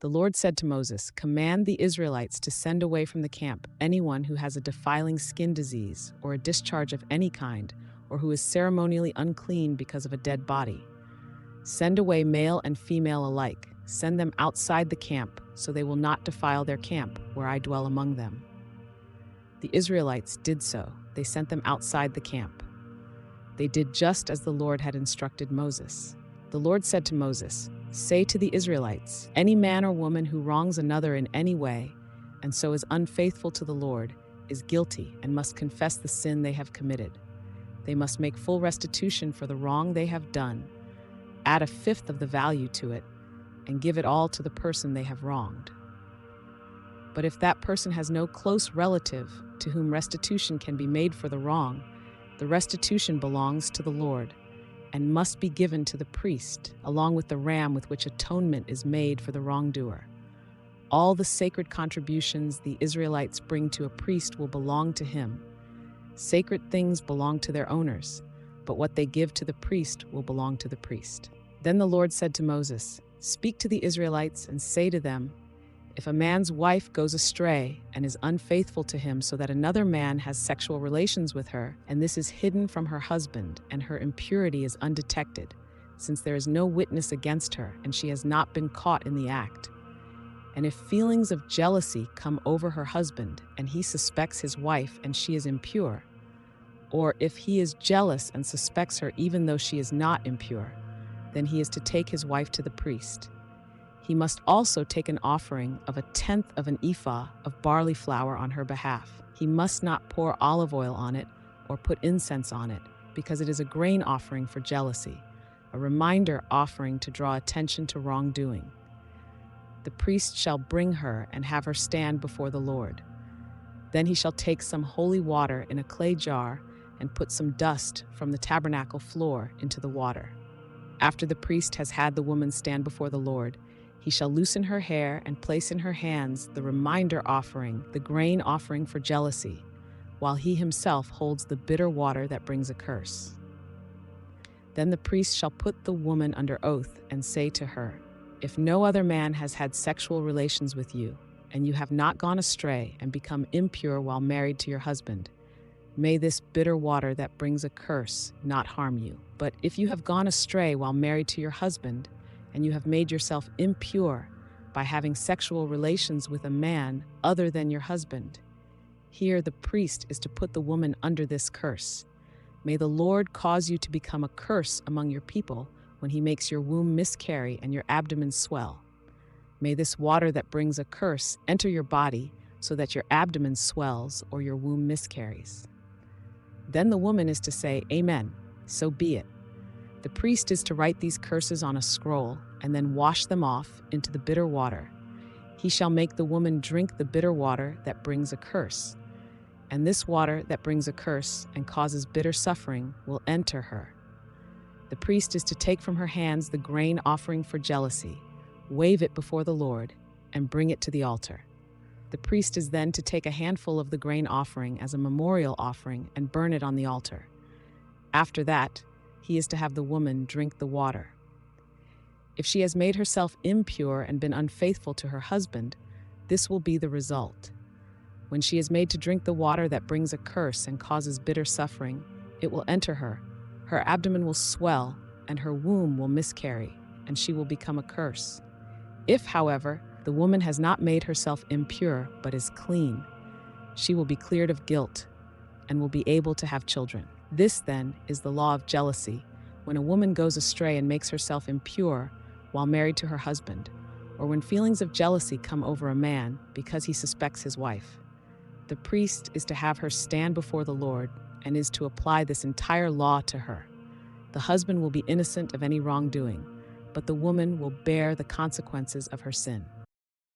The Lord said to Moses, "Command the Israelites to send away from the camp anyone who has a defiling skin disease or a discharge of any kind, or who is ceremonially unclean because of a dead body. Send away male and female alike. Send them outside the camp, so they will not defile their camp, where I dwell among them." The Israelites did so. They sent them outside the camp. They did just as the Lord had instructed Moses. The Lord said to Moses, "Say to the Israelites, any man or woman who wrongs another in any way, and so is unfaithful to the Lord, is guilty and must confess the sin they have committed. They must make full restitution for the wrong they have done, add a fifth of the value to it, and give it all to the person they have wronged. But if that person has no close relative to whom restitution can be made for the wrong, the restitution belongs to the Lord and must be given to the priest, along with the ram with which atonement is made for the wrongdoer. All the sacred contributions the Israelites bring to a priest will belong to him. Sacred things belong to their owners, but what they give to the priest will belong to the priest." Then the Lord said to Moses, "Speak to the Israelites and say to them, if a man's wife goes astray and is unfaithful to him so that another man has sexual relations with her, and this is hidden from her husband, and her impurity is undetected, since there is no witness against her and she has not been caught in the act, and if feelings of jealousy come over her husband and he suspects his wife and she is impure, or if he is jealous and suspects her even though she is not impure, then he is to take his wife to the priest. He must also take an offering of 1/10 of an ephah of barley flour on her behalf. He must not pour olive oil on it or put incense on it, because it is a grain offering for jealousy, a reminder offering to draw attention to wrongdoing. The priest shall bring her and have her stand before the Lord. Then he shall take some holy water in a clay jar and put some dust from the tabernacle floor into the water. After the priest has had the woman stand before the Lord, he shall loosen her hair and place in her hands the reminder offering, the grain offering for jealousy, while he himself holds the bitter water that brings a curse. Then the priest shall put the woman under oath and say to her, "If no other man has had sexual relations with you, and you have not gone astray and become impure while married to your husband, may this bitter water that brings a curse not harm you. But if you have gone astray while married to your husband, and you have made yourself impure by having sexual relations with a man other than your husband, here the priest is to put the woman under this curse. May the Lord cause you to become a curse among your people when he makes your womb miscarry and your abdomen swell. May this water that brings a curse enter your body so that your abdomen swells or your womb miscarries." Then the woman is to say, "Amen, so be it." The priest is to write these curses on a scroll and then wash them off into the bitter water. He shall make the woman drink the bitter water that brings a curse, and this water that brings a curse and causes bitter suffering will enter her. The priest is to take from her hands the grain offering for jealousy, wave it before the Lord, and bring it to the altar. The priest is then to take a handful of the grain offering as a memorial offering and burn it on the altar. After that, he is to have the woman drink the water. If she has made herself impure and been unfaithful to her husband, this will be the result. When she is made to drink the water that brings a curse and causes bitter suffering, it will enter her. Her abdomen will swell, and her womb will miscarry, and she will become a curse. If, however, the woman has not made herself impure but is clean, she will be cleared of guilt and will be able to have children. This, then, is the law of jealousy, when a woman goes astray and makes herself impure while married to her husband, or when feelings of jealousy come over a man because he suspects his wife. The priest is to have her stand before the Lord and is to apply this entire law to her. The husband will be innocent of any wrongdoing, but the woman will bear the consequences of her sin.